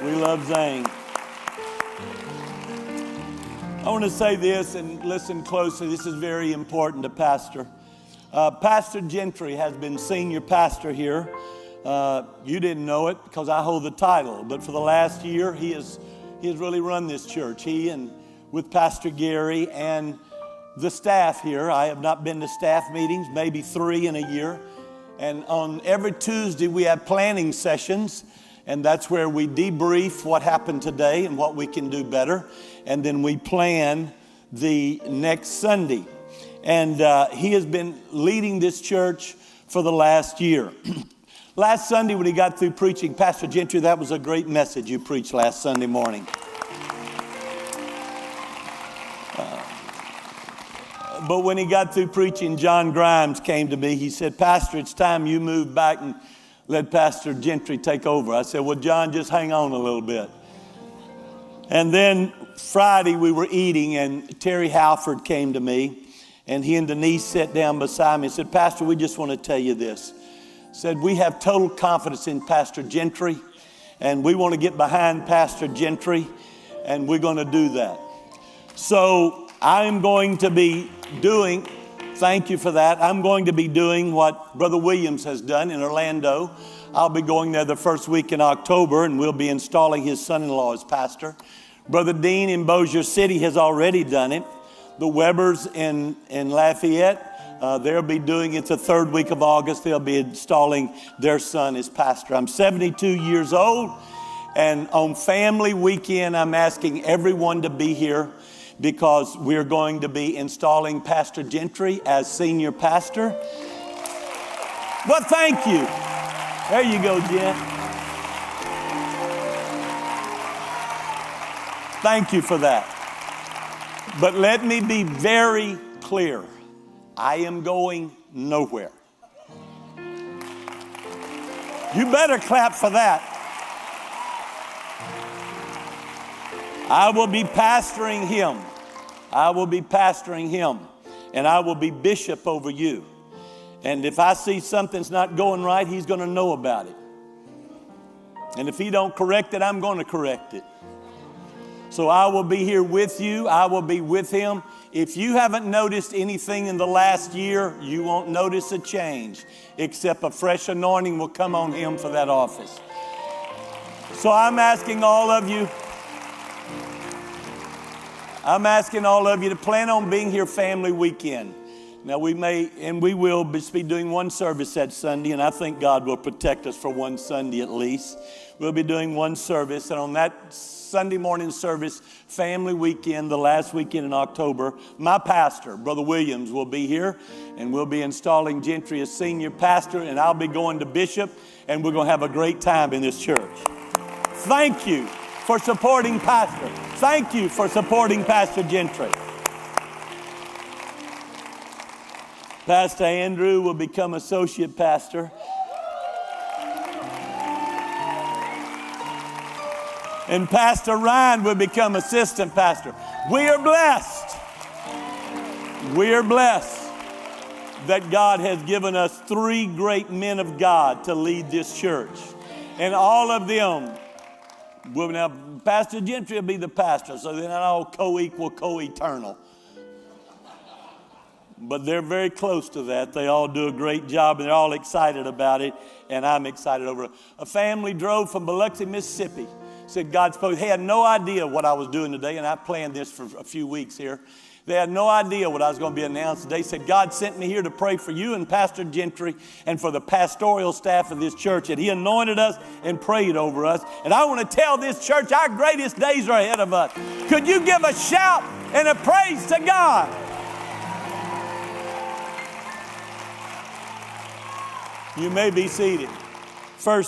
We love Zane. I want to say this and listen closely. This is very important to Pastor. Pastor Gentry has been senior pastor here. You didn't know it because I hold the title, but for the last year, he has really run this church. He and with Pastor Gary and the staff here. I have not been to staff meetings, maybe 3 in a year. And on every Tuesday, we have planning sessions. And that's where we debrief what happened today and what we can do better. And then we plan the next Sunday. And he has been leading this church for the last year. Last Sunday when he got through preaching, Pastor Gentry, that was a great message you preached last Sunday morning. But when he got through preaching, John Grimes came to me. He said, Pastor, it's time you move back and let Pastor Gentry take over. I said, well, John, just hang on a little bit. And then Friday we were eating and Terry Halford came to me and he and Denise sat down beside me and said, Pastor, we just want to tell you this. Said, we have total confidence in Pastor Gentry and we want to get behind Pastor Gentry and we're going to do that. So I'm going to be doing, thank you for that. I'm going to be doing what Brother Williams has done in Orlando. I'll be going there the first week in October and we'll be installing his son-in-law as pastor. Brother Dean in Bossier City has already done it. The Webbers in Lafayette, they'll be doing it the third week of August. They'll be installing their son as pastor. I'm 72 years old and on family weekend, I'm asking everyone to be here because we're going to be installing Pastor Gentry as senior pastor. Well, thank you. There you go, Jen. Thank you for that. But let me be very clear. I am going nowhere. You better clap for that. I will be pastoring him. I will be pastoring him. And I will be bishop over you. And if I see something's not going right, he's going to know about it. And if he don't correct it, I'm going to correct it. So I will be here with you. I will be with him. If you haven't noticed anything in the last year, you won't notice a change, except a fresh anointing will come on him for that office. So I'm asking all of you to plan on being here family weekend. Now we may and we will be doing one service that Sunday, and I think God will protect us for one Sunday at least. We'll be doing one service, and on that Sunday morning service, family weekend, the last weekend in October, my pastor, Brother Williams, will be here, and we'll be installing Gentry as senior pastor, and I'll be going to bishop, and we're going to have a great time in this church. Thank you for supporting Pastor. Thank you for supporting Pastor Gentry. Pastor Andrew will become associate pastor. And Pastor Ryan will become assistant pastor. We are blessed. We are blessed that God has given us 3 great men of God to lead this church. And all of them will now, Pastor Gentry will be the pastor, so they're not all co-equal, co-eternal. But they're very close to that. They all do a great job, and they're all excited about it, and I'm excited over it. A family drove from Biloxi, Mississippi. Said God spoke. They had no idea what I was doing today, and I planned this for a few weeks here. They had no idea what I was going to be announced today. Said God sent me here to pray for you and Pastor Gentry and for the pastoral staff of this church. And he anointed us and prayed over us. And I want to tell this church our greatest days are ahead of us. Could you give a shout and a praise to God? You may be seated. First.